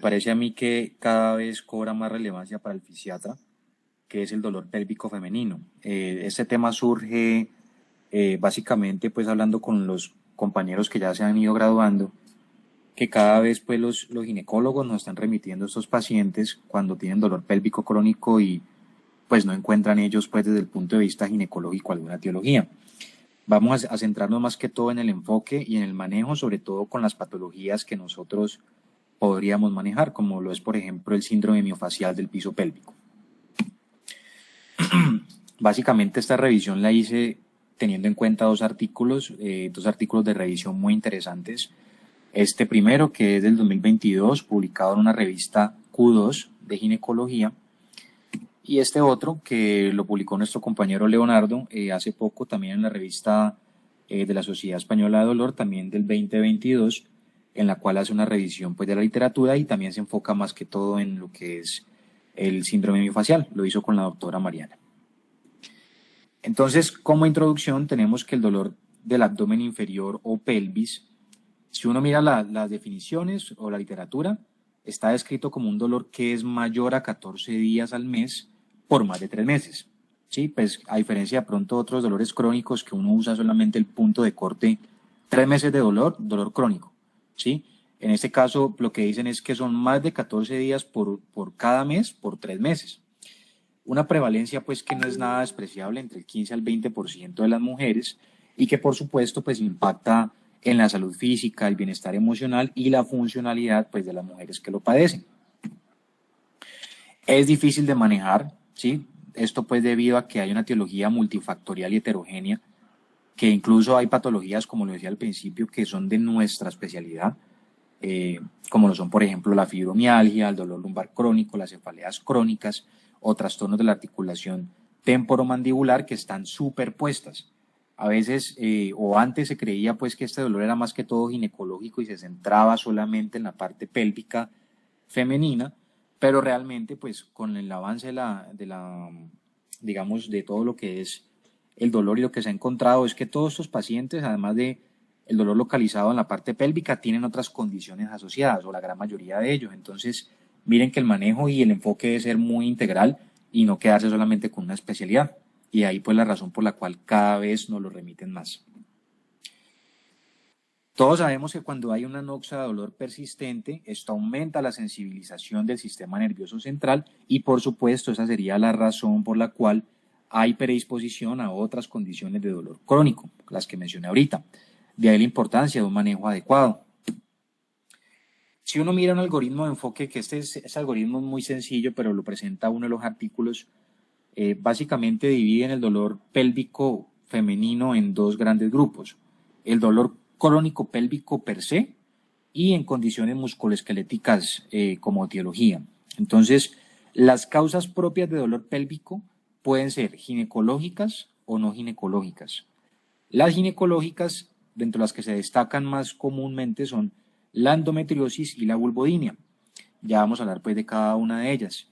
parece a mí que cada vez cobra más relevancia para el fisiatra, que es el dolor pélvico femenino. Este tema surge básicamente pues hablando con los compañeros que ya se han ido graduando, que cada vez pues los ginecólogos nos están remitiendo a estos pacientes cuando tienen dolor pélvico crónico y pues no encuentran ellos pues desde el punto de vista ginecológico alguna etiología. Vamos a centrarnos más que todo en el enfoque y en el manejo, sobre todo con las patologías que nosotros podríamos manejar, como lo es, por ejemplo, el síndrome miofacial del piso pélvico. Básicamente esta revisión la hice teniendo en cuenta dos artículos de revisión muy interesantes. Este primero, que es del 2022, publicado en una revista Q2 de ginecología, y este otro, que lo publicó nuestro compañero Leonardo hace poco también en la revista de la Sociedad Española de Dolor, también del 2022, en la cual hace una revisión pues, de la literatura y también se enfoca más que todo en lo que es el síndrome miofacial. Lo hizo con la doctora Mariana. Entonces, como introducción, tenemos que el dolor del abdomen inferior o pelvis, si uno mira las definiciones o la literatura, está descrito como un dolor que es mayor a 14 días al mes por más de 3 meses. ¿Sí? Pues a diferencia de pronto otros dolores crónicos que uno usa solamente el punto de corte, 3 meses de dolor crónico. ¿Sí? En este caso lo que dicen es que son más de 14 días por cada mes por 3 meses. Una prevalencia pues que no es nada despreciable, entre el 15 al 20% de las mujeres, y que por supuesto pues impacta en la salud física, el bienestar emocional y la funcionalidad pues de las mujeres que lo padecen. Es difícil de manejar, ¿sí? Esto pues debido a que hay una etiología multifactorial y heterogénea, que incluso hay patologías, como lo decía al principio, que son de nuestra especialidad, como lo son por ejemplo la fibromialgia, el dolor lumbar crónico, las cefaleas crónicas o trastornos de la articulación temporomandibular que están superpuestas. A veces o antes se creía pues que este dolor era más que todo ginecológico y se centraba solamente en la parte pélvica femenina, pero realmente pues con el avance digamos de todo lo que es el dolor y lo que se ha encontrado es que todos estos pacientes, además de el dolor localizado en la parte pélvica, tienen otras condiciones asociadas o la gran mayoría de ellos. Entonces miren que el manejo y el enfoque debe ser muy integral y no quedarse solamente con una especialidad. Y ahí pues la razón por la cual cada vez nos lo remiten más. Todos sabemos que cuando hay una anoxia de dolor persistente, esto aumenta la sensibilización del sistema nervioso central y por supuesto esa sería la razón por la cual hay predisposición a otras condiciones de dolor crónico, las que mencioné ahorita. De ahí la importancia de un manejo adecuado. Si uno mira un algoritmo de enfoque, que este algoritmo es muy sencillo, pero lo presenta uno de los artículos, básicamente dividen el dolor pélvico femenino en dos grandes grupos. El dolor crónico pélvico per se y en condiciones musculoesqueléticas como etiología. Entonces, las causas propias de dolor pélvico pueden ser ginecológicas o no ginecológicas. Las ginecológicas, dentro de las que se destacan más comúnmente, son la endometriosis y la vulvodinia. Ya vamos a hablar pues de cada una de ellas.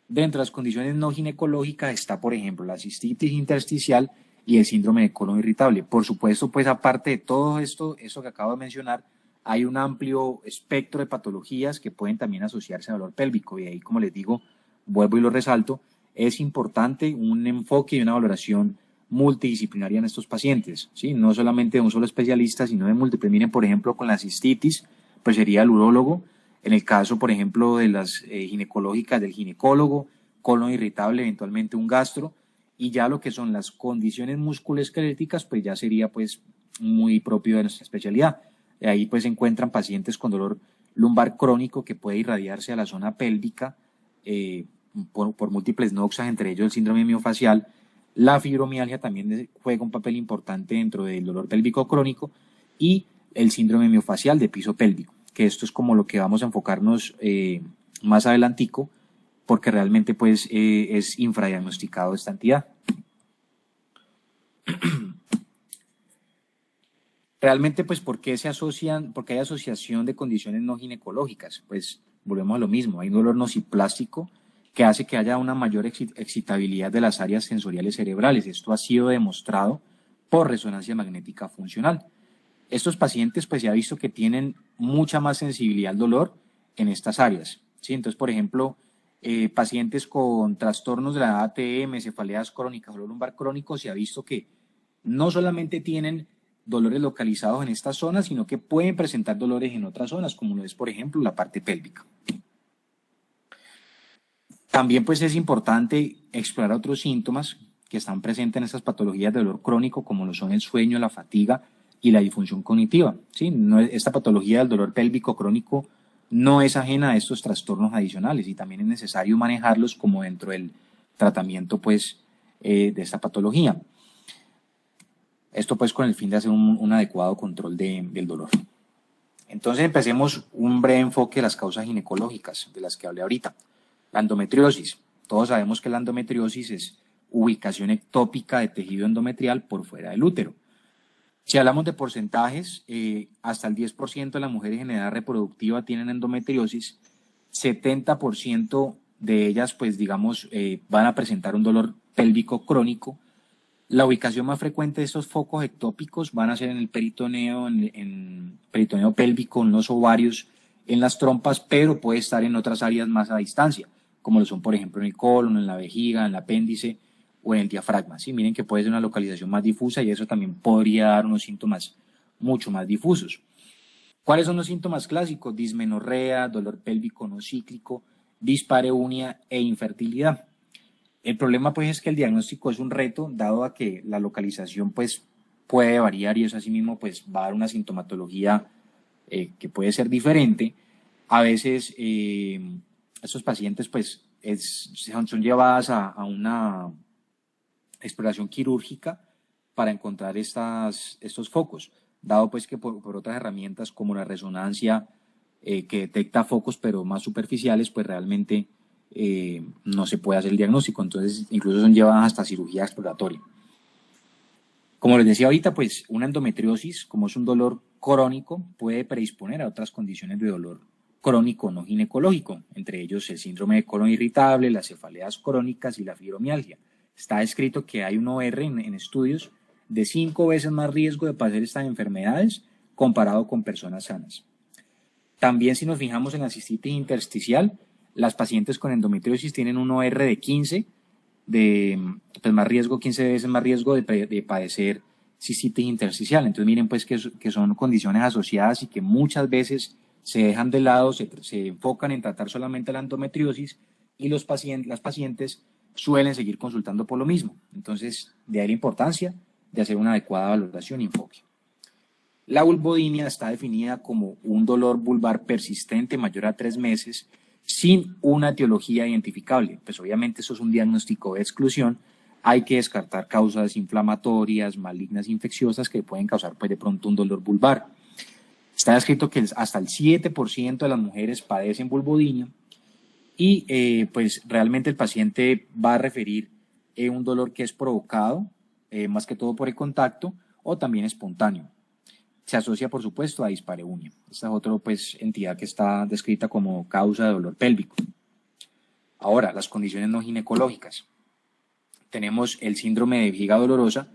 Dentro de las condiciones no ginecológicas está, por ejemplo, la cistitis intersticial y el síndrome de colon irritable. Por supuesto, pues aparte de todo esto que acabo de mencionar, hay un amplio espectro de patologías que pueden también asociarse al dolor pélvico. Y ahí, como les digo, vuelvo y lo resalto, es importante un enfoque y una valoración multidisciplinaria en estos pacientes, ¿sí? No solamente de un solo especialista, sino de múltiples. Miren, por ejemplo, con la cistitis, pues sería el urólogo. En el caso, por ejemplo, de las ginecológicas, del ginecólogo, colon irritable, eventualmente un gastro, y ya lo que son las condiciones musculoesqueléticas, pues ya sería pues muy propio de nuestra especialidad. Ahí pues se encuentran pacientes con dolor lumbar crónico que puede irradiarse a la zona pélvica por múltiples noxas, entre ellos el síndrome miofacial. La fibromialgia también juega un papel importante dentro del dolor pélvico crónico y el síndrome miofacial de piso pélvico, que esto es como lo que vamos a enfocarnos más adelantico, porque realmente pues es infradiagnosticado esta entidad. Realmente pues ¿por qué hay asociación de condiciones no ginecológicas? Pues volvemos a lo mismo, hay un dolor nociplástico que hace que haya una mayor excitabilidad de las áreas sensoriales cerebrales. Esto ha sido demostrado por resonancia magnética funcional. Estos pacientes pues se ha visto que tienen mucha más sensibilidad al dolor en estas áreas, ¿sí? Entonces, por ejemplo, pacientes con trastornos de la ATM, cefaleas crónicas, dolor lumbar crónico, se ha visto que no solamente tienen dolores localizados en esta zona, sino que pueden presentar dolores en otras zonas, como lo es, por ejemplo, la parte pélvica. También pues es importante explorar otros síntomas que están presentes en estas patologías de dolor crónico, como lo son el sueño, la fatiga y la disfunción cognitiva. ¿Sí? Esta patología del dolor pélvico crónico no es ajena a estos trastornos adicionales y también es necesario manejarlos como dentro del tratamiento pues, de esta patología. Esto pues con el fin de hacer un adecuado control del dolor. Entonces empecemos un breve enfoque de las causas ginecológicas de las que hablé ahorita. La endometriosis. Todos sabemos que la endometriosis es ubicación ectópica de tejido endometrial por fuera del útero. Si hablamos de porcentajes, hasta el 10% de las mujeres en edad reproductiva tienen endometriosis, 70% de ellas, pues digamos, van a presentar un dolor pélvico crónico. La ubicación más frecuente de estos focos ectópicos van a ser en el peritoneo, en peritoneo pélvico, en los ovarios, en las trompas, pero puede estar en otras áreas más a distancia, como lo son, por ejemplo, en el colon, en la vejiga, en el apéndice o en el diafragma. ¿Sí? Miren que puede ser una localización más difusa y eso también podría dar unos síntomas mucho más difusos. ¿Cuáles son los síntomas clásicos? Dismenorrea, dolor pélvico no cíclico, dispareunia e infertilidad. El problema pues es que el diagnóstico es un reto, dado a que la localización pues puede variar y eso asimismo pues va a dar una sintomatología que puede ser diferente. A veces estos pacientes pues son llevadas a una exploración quirúrgica para encontrar estos focos, dado pues que por otras herramientas como la resonancia que detecta focos pero más superficiales, pues realmente no se puede hacer el diagnóstico, entonces incluso son llevadas hasta cirugía exploratoria. Como les decía ahorita, pues una endometriosis, como es un dolor crónico, puede predisponer a otras condiciones de dolor crónico no ginecológico, entre ellos el síndrome de colon irritable, las cefaleas crónicas y la fibromialgia. Está escrito que hay un OR en estudios de 5 veces más riesgo de padecer estas enfermedades comparado con personas sanas. También si nos fijamos en la cistitis intersticial, las pacientes con endometriosis tienen un OR de 15, pues más riesgo, 15 veces más riesgo de padecer cistitis intersticial. Entonces miren pues que son condiciones asociadas y que muchas veces se dejan de lado, se enfocan en tratar solamente la endometriosis y las pacientes suelen seguir consultando por lo mismo. Entonces, de ahí la importancia de hacer una adecuada valoración y enfoque. La vulvodinia está definida como un dolor vulvar persistente mayor a 3 meses sin una etiología identificable. Pues obviamente eso es un diagnóstico de exclusión. Hay que descartar causas inflamatorias, malignas, infecciosas que pueden causar pues, de pronto un dolor vulvar. Está escrito que hasta el 7% de las mujeres padecen vulvodinia y pues realmente el paciente va a referir un dolor que es provocado, más que todo por el contacto, o también espontáneo. Se asocia, por supuesto, a dispareunia. Esta es otra pues, entidad que está descrita como causa de dolor pélvico. Ahora, las condiciones no ginecológicas. Tenemos el síndrome de vejiga dolorosa,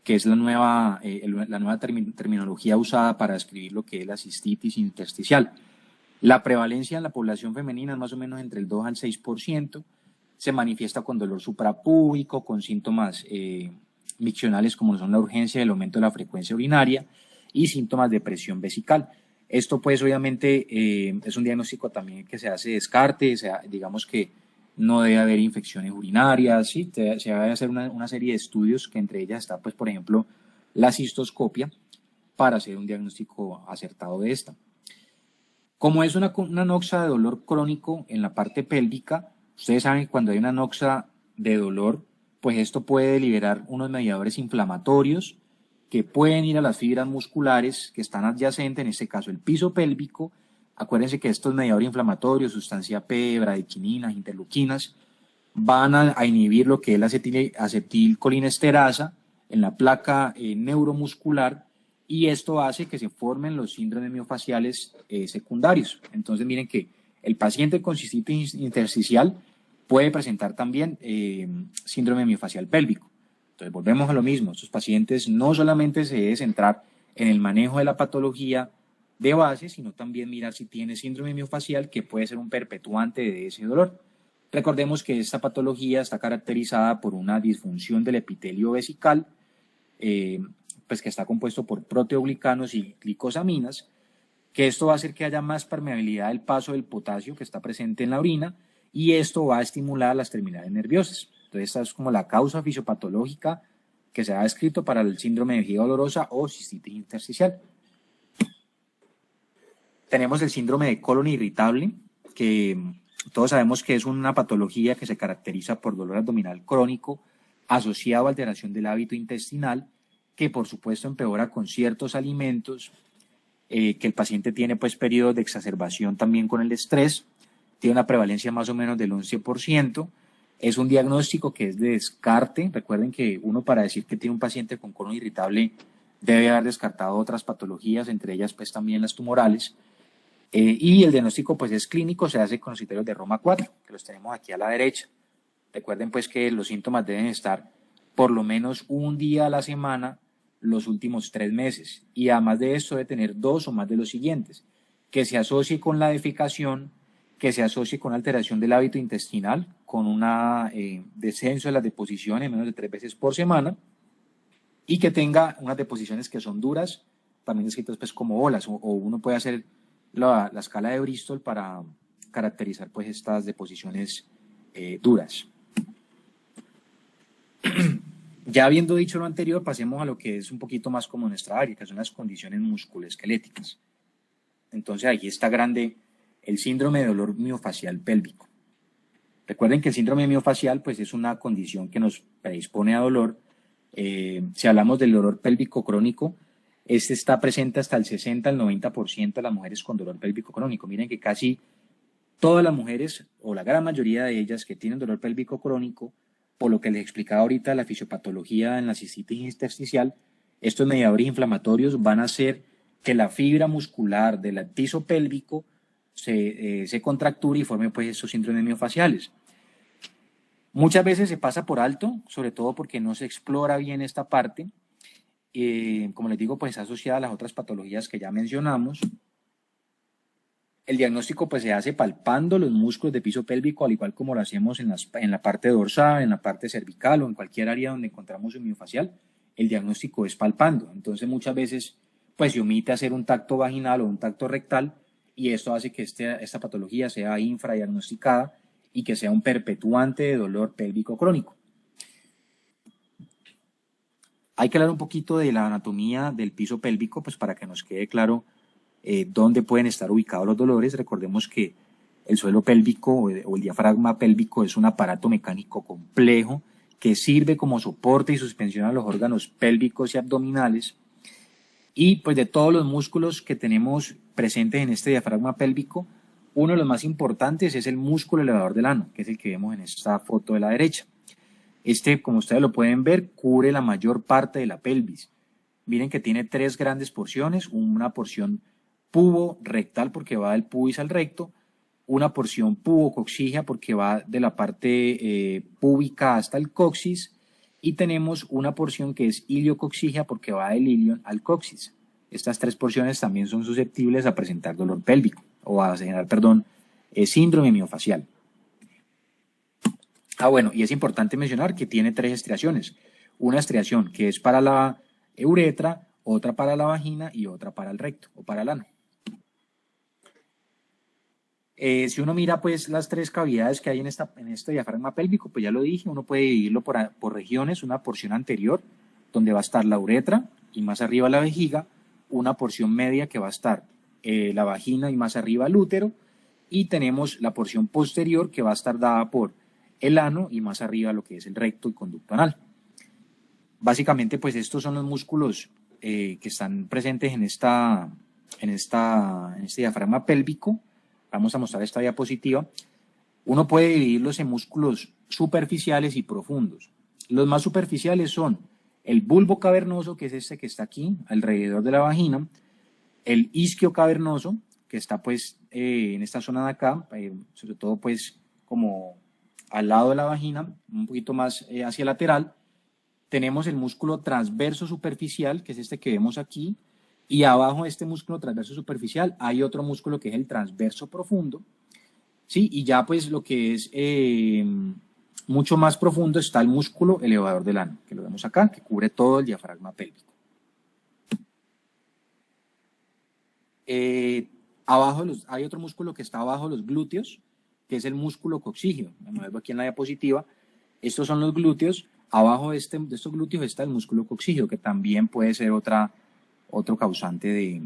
que es la nueva terminología usada para describir lo que es la cistitis intersticial. La prevalencia en la población femenina es más o menos entre el 2 al 6%. Se manifiesta con dolor suprapúbico, con síntomas miccionales como son la urgencia y el aumento de la frecuencia urinaria y síntomas de presión vesical. Esto pues obviamente es un diagnóstico también que se hace descarte, digamos que no debe haber infecciones urinarias, ¿sí? Se debe hacer una serie de estudios que entre ellas está pues por ejemplo la cistoscopia para hacer un diagnóstico acertado de esta. Como es una anoxia de dolor crónico en la parte pélvica, ustedes saben que cuando hay una anoxia de dolor, pues esto puede liberar unos mediadores inflamatorios que pueden ir a las fibras musculares que están adyacentes, en este caso el piso pélvico. Acuérdense que estos mediadores inflamatorios, sustancia P, bradykininas, interleuquinas, van a inhibir lo que es la acetilcolinesterasa en la placa neuromuscular y esto hace que se formen los síndromes miofaciales secundarios. Entonces miren que el paciente con cistitis intersticial puede presentar también síndrome miofacial pélvico. Entonces volvemos a lo mismo, estos pacientes no solamente se debe centrar en el manejo de la patología de base, sino también mirar si tiene síndrome miofacial, que puede ser un perpetuante de ese dolor. Recordemos que esta patología está caracterizada por una disfunción del epitelio vesical, pues que está compuesto por proteoglicanos y glicosaminas, que esto va a hacer que haya más permeabilidad del paso del potasio que está presente en la orina, y esto va a estimular las terminales nerviosas. Entonces, esta es como la causa fisiopatológica que se ha descrito para el síndrome de vejiga dolorosa o cistitis intersticial. Tenemos el síndrome de colon irritable, que todos sabemos que es una patología que se caracteriza por dolor abdominal crónico asociado a alteración del hábito intestinal, que por supuesto empeora con ciertos alimentos, que el paciente tiene pues periodos de exacerbación también con el estrés, tiene una prevalencia más o menos del 11%, es un diagnóstico que es de descarte. Recuerden que uno, para decir que tiene un paciente con colon irritable, debe haber descartado otras patologías, entre ellas pues también las tumorales, y el diagnóstico pues es clínico, se hace con los criterios de Roma 4, que los tenemos aquí a la derecha. Recuerden pues que los síntomas deben estar por lo menos un día a la semana los últimos 3 meses, y además de esto debe tener 2 o más de los siguientes: que se asocie con la defecación, que se asocie con alteración del hábito intestinal, con un descenso de las deposiciones menos de 3 veces por semana, y que tenga unas deposiciones que son duras, también escritas pues como olas, o uno puede hacer la escala de Bristol para caracterizar pues estas deposiciones duras. Ya habiendo dicho lo anterior, pasemos a lo que es un poquito más como nuestra área, que son las condiciones musculoesqueléticas. Entonces aquí está grande el síndrome de dolor miofacial pélvico. Recuerden que el síndrome miofacial pues es una condición que nos predispone a dolor. Si hablamos del dolor pélvico crónico, este está presente hasta el 60 al 90% de las mujeres con dolor pélvico crónico. Miren que casi todas las mujeres, o la gran mayoría de ellas que tienen dolor pélvico crónico, por lo que les explicaba ahorita, la fisiopatología en la cistitis intersticial, estos mediadores inflamatorios van a hacer que la fibra muscular del piso pélvico se contracture y forme pues estos síndromes miofaciales. Muchas veces se pasa por alto, sobre todo porque no se explora bien esta parte. Como les digo, pues está asociada a las otras patologías que ya mencionamos. El diagnóstico pues se hace palpando los músculos de piso pélvico, al igual como lo hacemos en la parte dorsal, en la parte cervical o en cualquier área donde encontramos un miofacial. El diagnóstico es palpando. Entonces muchas veces pues se omite hacer un tacto vaginal o un tacto rectal, y esto hace que esta patología sea infradiagnosticada y que sea un perpetuante de dolor pélvico crónico. Hay que hablar un poquito de la anatomía del piso pélvico, pues para que nos quede claro dónde pueden estar ubicados los dolores. Recordemos que el suelo pélvico o el diafragma pélvico es un aparato mecánico complejo que sirve como soporte y suspensión a los órganos pélvicos y abdominales. Y pues de todos los músculos que tenemos presentes en este diafragma pélvico, uno de los más importantes es el músculo elevador del ano, que es el que vemos en esta foto de la derecha. Este, como ustedes lo pueden ver, cubre la mayor parte de la pelvis. Miren que tiene 3 grandes porciones: una porción pubo-rectal porque va del pubis al recto, una porción pubo-coxígea porque va de la parte púbica hasta el coxis, y tenemos una porción que es iliocoxígea porque va del ilion al coxis. Estas 3 porciones también son susceptibles a presentar dolor pélvico o a generar, síndrome miofacial. Bueno, y es importante mencionar que tiene 3 estriaciones. Una estriación que es para la uretra, otra para la vagina y otra para el recto o para el ano. Si uno mira pues las 3 cavidades que hay en este diafragma pélvico, pues ya lo dije, uno puede dividirlo por regiones: una porción anterior donde va a estar la uretra y más arriba la vejiga, una porción media que va a estar la vagina y más arriba el útero, y tenemos la porción posterior que va a estar dada por el ano y más arriba lo que es el recto y conducto anal. Básicamente pues estos son los músculos que están presentes en este diafragma pélvico. Vamos a mostrar esta diapositiva. Uno puede dividirlos en músculos superficiales y profundos. Los más superficiales son el bulbo cavernoso, que es este que está aquí alrededor de la vagina, el isquio cavernoso, que está pues en esta zona de acá, sobre todo pues como al lado de la vagina, un poquito más hacia lateral. Tenemos el músculo transverso superficial, que es este que vemos aquí, Y abajo de este músculo transverso superficial hay otro músculo que es el transverso profundo, ¿sí? Y ya pues lo que es mucho más profundo está el músculo elevador del ano, que lo vemos acá, que cubre todo el diafragma pélvico. Hay otro músculo que está abajo de los glúteos, que es el músculo coxígeo. Me muevo aquí en la diapositiva. Estos son los glúteos. Abajo de estos glúteos está el músculo coxígeo, que también puede ser otro causante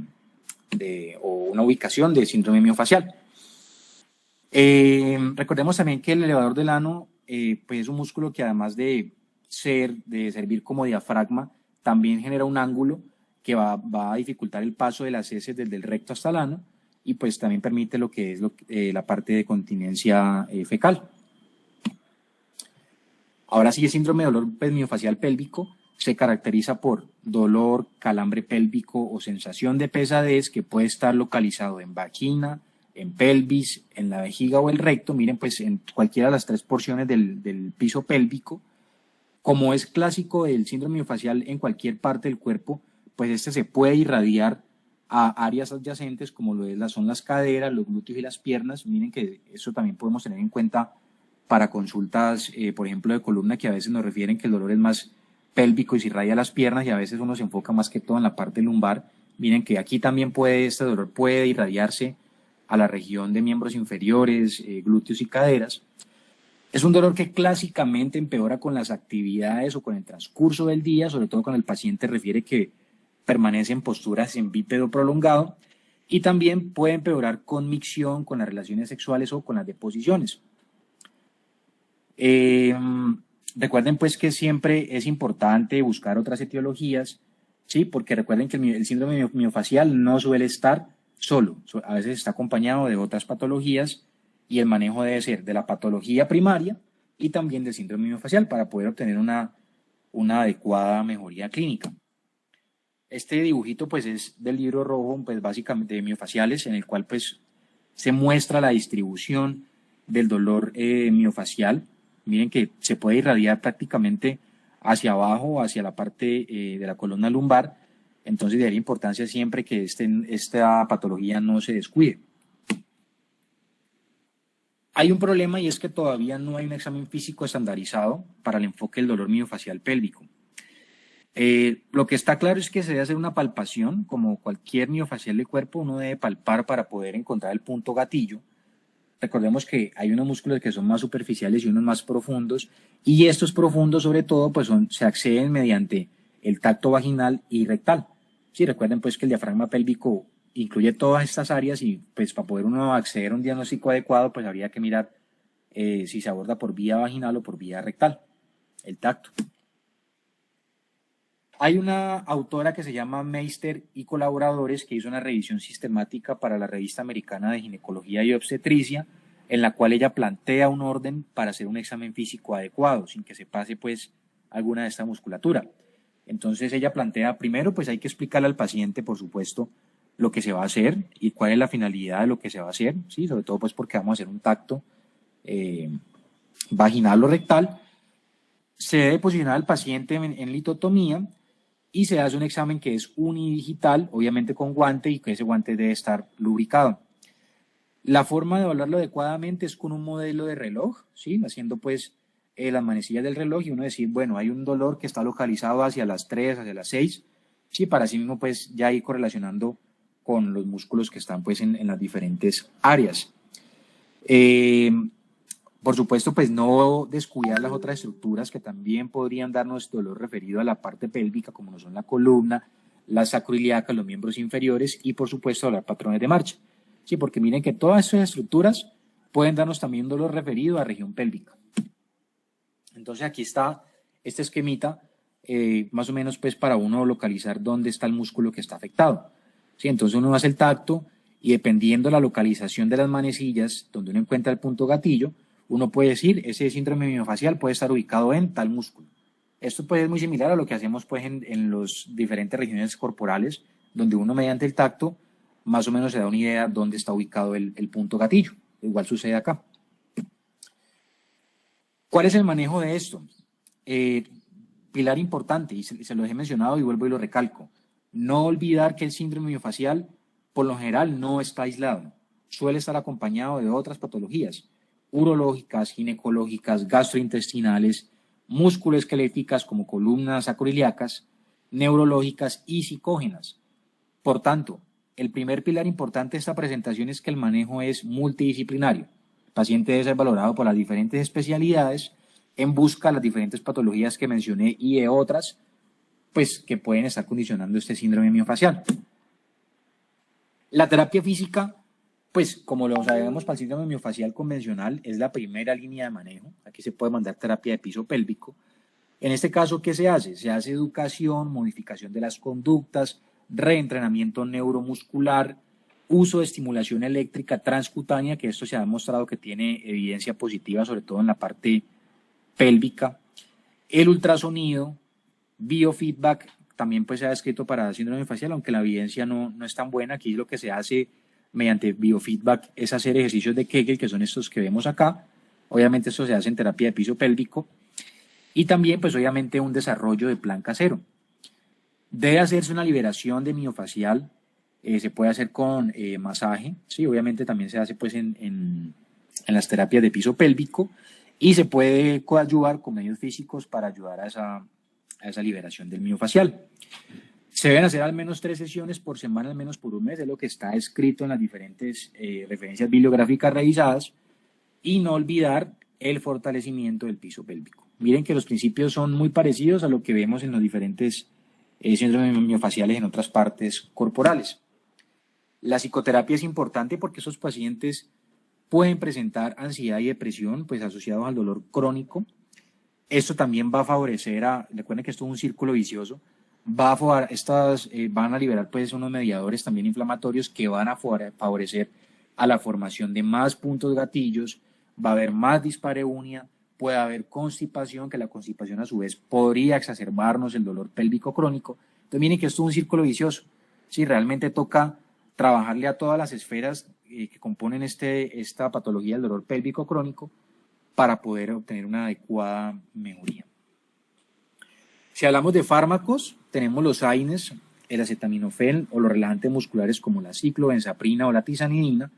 o una ubicación de síndrome miofacial. Recordemos también que el elevador del ano pues es un músculo que además de servir como diafragma, también genera un ángulo que va a dificultar el paso de las heces desde el recto hasta el ano y pues también permite lo que es la parte de continencia fecal. Ahora sí, el síndrome de dolor miofacial pélvico se caracteriza por dolor, calambre pélvico o sensación de pesadez que puede estar localizado en vagina, en pelvis, en la vejiga o el recto. Miren, pues en cualquiera de las tres porciones del piso pélvico. Como es clásico del síndrome miofacial en cualquier parte del cuerpo, pues este se puede irradiar a áreas adyacentes como son las caderas, los glúteos y las piernas. Miren que eso también podemos tener en cuenta para consultas, por ejemplo, de columna, que a veces nos refieren que el dolor es más pélvico y se irradia a las piernas y a veces uno se enfoca más que todo en la parte lumbar. Miren que aquí también este dolor puede irradiarse a la región de miembros inferiores, glúteos y caderas. Es un dolor que clásicamente empeora con las actividades o con el transcurso del día, sobre todo cuando el paciente refiere que permanece en posturas en bípedo prolongado, y también puede empeorar con micción, con las relaciones sexuales o con las deposiciones. Recuerden pues que siempre es importante buscar otras etiologías, ¿sí? Porque recuerden que el síndrome miofacial no suele estar solo, a veces está acompañado de otras patologías y el manejo debe ser de la patología primaria y también del síndrome miofacial para poder obtener una adecuada mejoría clínica. Este dibujito pues es del libro rojo, pues básicamente de miofaciales, en el cual pues se muestra la distribución del dolor miofacial. Miren que se puede irradiar prácticamente hacia abajo, hacia la parte de la columna lumbar. Entonces, de ahí la importancia siempre que esta patología no se descuide. Hay un problema y es que todavía no hay un examen físico estandarizado para el enfoque del dolor miofacial pélvico. Lo que está claro es que se debe hacer una palpación, como cualquier miofacial del cuerpo, uno debe palpar para poder encontrar el punto gatillo. Recordemos que hay unos músculos que son más superficiales y unos más profundos, y estos profundos sobre todo pues se acceden mediante el tacto vaginal y rectal. Sí, recuerden pues que el diafragma pélvico incluye todas estas áreas y pues para poder uno acceder a un diagnóstico adecuado pues habría que mirar si se aborda por vía vaginal o por vía rectal, el tacto. Hay una autora que se llama Meister y colaboradores que hizo una revisión sistemática para la Revista Americana de Ginecología y Obstetricia, en la cual ella plantea un orden para hacer un examen físico adecuado, sin que se pase pues alguna de esta musculatura. Entonces ella plantea, primero pues hay que explicarle al paciente, por supuesto, lo que se va a hacer y cuál es la finalidad de lo que se va a hacer, ¿sí? Sobre todo pues porque vamos a hacer un tacto vaginal o rectal. Se debe posicionar al paciente en litotomía y se hace un examen que es unidigital, obviamente con guante, y que ese guante debe estar lubricado. La forma de evaluarlo adecuadamente es con un modelo de reloj, ¿sí? Haciendo pues las manecillas del reloj y uno decir, bueno, hay un dolor que está localizado hacia las 3, hacia las 6, ¿sí? Para así mismo pues ya ir correlacionando con los músculos que están pues en las diferentes áreas. Por supuesto, pues no descuidar las otras estructuras que también podrían darnos dolor referido a la parte pélvica, como no son la columna, la sacroiliaca, los miembros inferiores y, por supuesto, hablar patrones de marcha. Sí, porque miren que todas estas estructuras pueden darnos también dolor referido a región pélvica. Entonces aquí está este esquemita, más o menos pues para uno localizar dónde está el músculo que está afectado. Sí, entonces uno hace el tacto y dependiendo de la localización de las manecillas, donde uno encuentra el punto gatillo, uno puede decir, ese síndrome miofacial puede estar ubicado en tal músculo. Esto pues es muy similar a lo que hacemos pues en las diferentes regiones corporales, donde uno mediante el tacto más o menos se da una idea de dónde está ubicado el punto gatillo. Igual sucede acá. ¿Cuál es el manejo de esto? Pilar importante, y se lo he mencionado y vuelvo y lo recalco. No olvidar que el síndrome miofascial por lo general no está aislado, suele estar acompañado de otras patologías urológicas, ginecológicas, gastrointestinales, musculoesqueléticas como columnas acroiliacas, neurológicas y psicógenas. Por tanto, el primer pilar importante de esta presentación es que el manejo es multidisciplinario. El paciente debe ser valorado por las diferentes especialidades en busca de las diferentes patologías que mencioné y de otras pues, que pueden estar condicionando este síndrome miofascial. La terapia física, pues como lo sabemos para el síndrome miofascial convencional, es la primera línea de manejo. Aquí se puede mandar terapia de piso pélvico. En este caso, ¿qué se hace? Se hace educación, modificación de las conductas, reentrenamiento neuromuscular, uso de estimulación eléctrica transcutánea, que esto se ha demostrado que tiene evidencia positiva, sobre todo en la parte pélvica, el ultrasonido, biofeedback, también pues se ha descrito para síndrome facial, aunque la evidencia no es tan buena. Aquí lo que se hace mediante biofeedback es hacer ejercicios de Kegel, que son estos que vemos acá. Obviamente esto se hace en terapia de piso pélvico. Y también pues obviamente un desarrollo de plan casero. Debe hacerse una liberación de miofascial, se puede hacer con masaje, sí, obviamente también se hace pues en las terapias de piso pélvico y se puede coadyuvar con medios físicos para ayudar a esa liberación del miofascial. Se deben hacer al menos 3 sesiones por semana, al menos por un mes, es lo que está escrito en las diferentes referencias bibliográficas revisadas, y no olvidar el fortalecimiento del piso pélvico. Miren que los principios son muy parecidos a lo que vemos en los diferentes síndromes miofaciales en otras partes corporales. La psicoterapia es importante porque esos pacientes pueden presentar ansiedad y depresión pues asociados al dolor crónico. Esto también va a favorecer recuerden que esto es un círculo vicioso, van a liberar pues unos mediadores también inflamatorios que van a favorecer a la formación de más puntos gatillos, va a haber más dispareunia, puede haber constipación, que la constipación a su vez podría exacerbarnos el dolor pélvico crónico. Entonces miren que esto es un círculo vicioso. Si realmente toca trabajarle a todas las esferas que componen esta patología del dolor pélvico crónico para poder obtener una adecuada mejoría. Si hablamos de fármacos, tenemos los AINES, el acetaminofén o los relajantes musculares como la ciclobenzaprina o la tizanidina,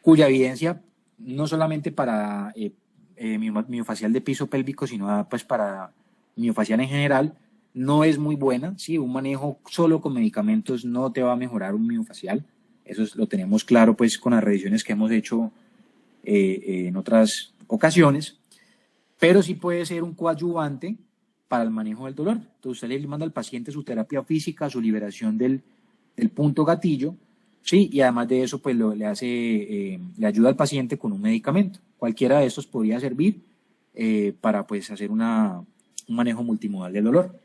cuya evidencia no solamente para miofacial de piso pélvico, sino pues para miofacial en general, no es muy buena. ¿Sí? Un manejo solo con medicamentos no te va a mejorar un miofacial. Eso lo tenemos claro pues con las revisiones que hemos hecho en otras ocasiones, pero sí puede ser un coadyuvante para el manejo del dolor. Entonces usted le manda al paciente su terapia física, su liberación del punto gatillo, sí, y además de eso pues le ayuda al paciente con un medicamento. Cualquiera de estos podría servir para pues hacer un manejo multimodal del dolor.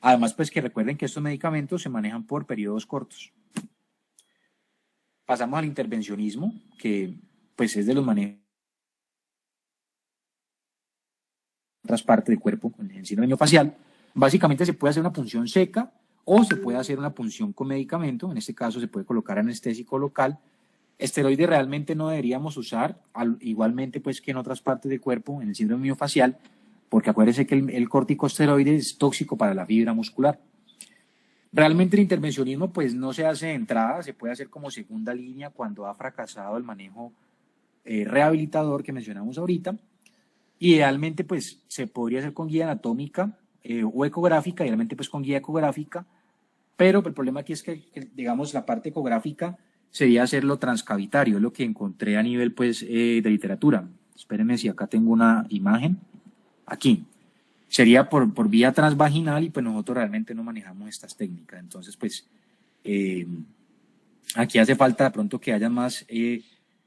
Además pues que recuerden que estos medicamentos se manejan por periodos cortos. Pasamos al intervencionismo, que pues es de los manejos otras partes del cuerpo con el síndrome miofascial. Básicamente se puede hacer una punción seca o se puede hacer una punción con medicamento. En este caso se puede colocar anestésico local. Esteroides realmente no deberíamos usar, igualmente pues que en otras partes del cuerpo, en el síndrome miofascial, porque acuérdense que el corticosteroide es tóxico para la fibra muscular. Realmente el intervencionismo pues no se hace de entrada, se puede hacer como segunda línea cuando ha fracasado el manejo rehabilitador que mencionamos ahorita. Idealmente, pues, se podría hacer con guía anatómica o ecográfica, idealmente, pues, con guía ecográfica, pero el problema aquí es que, digamos, la parte ecográfica sería hacerlo transcavitario, es lo que encontré a nivel, pues, de literatura. Espérenme si acá tengo una imagen. Aquí. Sería por vía transvaginal y, pues, nosotros realmente no manejamos estas técnicas. Entonces, pues, aquí hace falta de pronto que haya más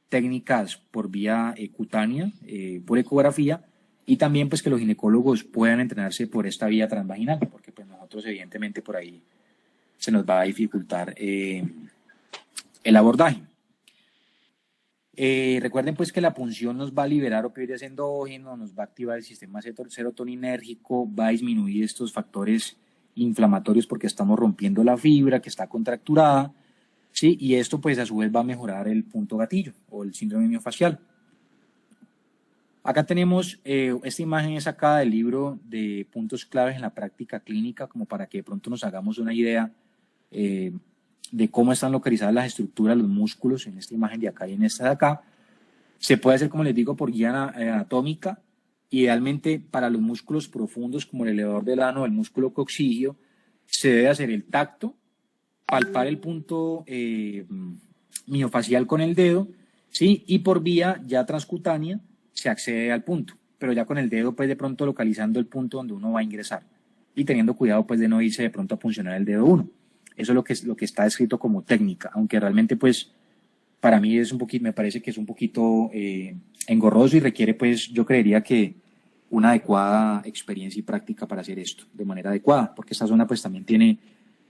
técnicas por vía cutánea, por ecografía, y también pues que los ginecólogos puedan entrenarse por esta vía transvaginal, porque pues nosotros evidentemente por ahí se nos va a dificultar el abordaje. Recuerden pues que la punción nos va a liberar opioides endógenos, nos va a activar el sistema serotoninérgico, va a disminuir estos factores inflamatorios porque estamos rompiendo la fibra que está contracturada, ¿sí? Y esto pues a su vez va a mejorar el punto gatillo o el síndrome miofascial. Acá tenemos, esta imagen es sacada del libro de puntos claves en la práctica clínica, como para que de pronto nos hagamos una idea de cómo están localizadas las estructuras, los músculos, en esta imagen de acá y en esta de acá. Se puede hacer, como les digo, por guía anatómica. Idealmente, para los músculos profundos, como el elevador del ano, el músculo coxígeo, se debe hacer el tacto, palpar el punto miofacial con el dedo, ¿sí? Y por vía ya transcutánea se accede al punto, pero ya con el dedo, pues de pronto localizando el punto donde uno va a ingresar y teniendo cuidado, pues de no irse de pronto a funcionar el dedo 1. Eso es lo que está descrito como técnica, aunque realmente, pues, para mí es un poquito, me parece que es un poquito engorroso y requiere, pues, yo creería que una adecuada experiencia y práctica para hacer esto de manera adecuada, porque esta zona, pues, también tiene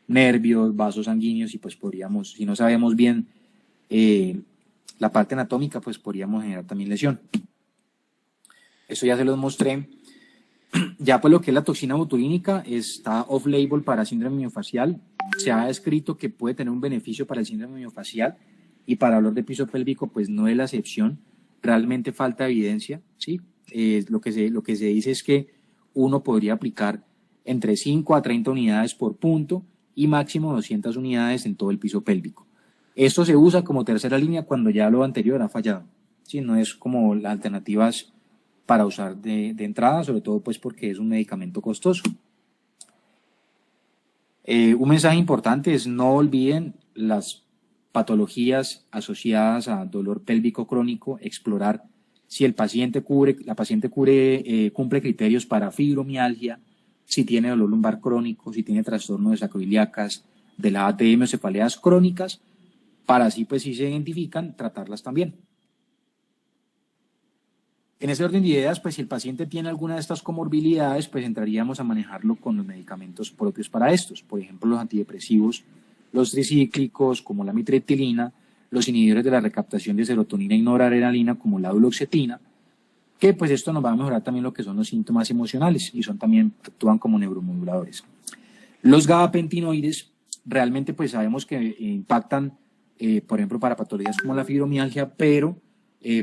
nervios, vasos sanguíneos y, pues, podríamos, si no sabemos bien la parte anatómica, pues, podríamos generar también lesión. Esto ya se los mostré. Ya pues lo que es la toxina botulínica está off-label para síndrome miofacial. Se ha descrito que puede tener un beneficio para el síndrome miofacial y para dolor de piso pélvico pues no es la excepción. Realmente falta evidencia, ¿sí? Lo que se dice es que uno podría aplicar entre 5 a 30 unidades por punto y máximo 200 unidades en todo el piso pélvico. Esto se usa como tercera línea cuando ya lo anterior ha fallado, ¿sí? No es como las alternativas para usar de entrada, sobre todo pues porque es un medicamento costoso. Un mensaje importante es no olviden las patologías asociadas a dolor pélvico crónico, explorar si la paciente cumple criterios para fibromialgia, si tiene dolor lumbar crónico, si tiene trastorno de sacroiliacas, de la ATM o cefaleas crónicas, para así pues si se identifican, tratarlas también. En ese orden de ideas, pues si el paciente tiene alguna de estas comorbilidades, pues entraríamos a manejarlo con los medicamentos propios para estos, por ejemplo, los antidepresivos, los tricíclicos, como la mitriptilina, los inhibidores de la recaptación de serotonina y noradrenalina, como la duloxetina, que pues esto nos va a mejorar también lo que son los síntomas emocionales y también actúan como neuromoduladores. Los gabapentinoides realmente pues sabemos que impactan, por ejemplo, para patologías como la fibromialgia, pero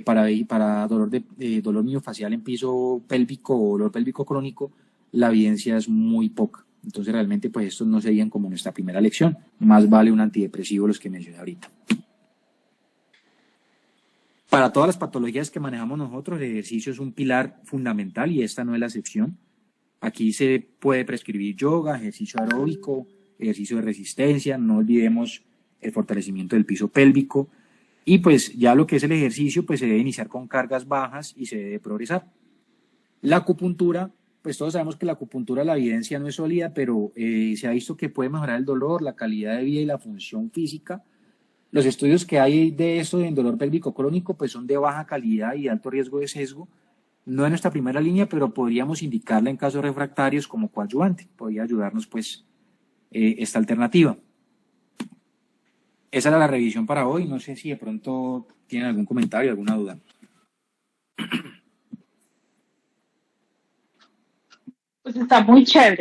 para dolor miofacial en piso pélvico o dolor pélvico crónico, la evidencia es muy poca. Entonces realmente pues estos no serían como nuestra primera lección. Más vale un antidepresivo los que mencioné ahorita. Para todas las patologías que manejamos nosotros, el ejercicio es un pilar fundamental y esta no es la excepción. Aquí se puede prescribir yoga, ejercicio aeróbico, ejercicio de resistencia, no olvidemos el fortalecimiento del piso pélvico. Y pues ya lo que es el ejercicio, pues se debe iniciar con cargas bajas y se debe progresar. La acupuntura, pues todos sabemos que la acupuntura, la evidencia no es sólida, pero se ha visto que puede mejorar el dolor, la calidad de vida y la función física. Los estudios que hay de esto en dolor pélvico crónico, pues son de baja calidad y de alto riesgo de sesgo. No es nuestra primera línea, pero podríamos indicarla en casos refractarios como coadyuvante. Podría ayudarnos pues esta alternativa. Esa era la revisión para hoy. No sé si de pronto tienen algún comentario, alguna duda. Pues está muy chévere.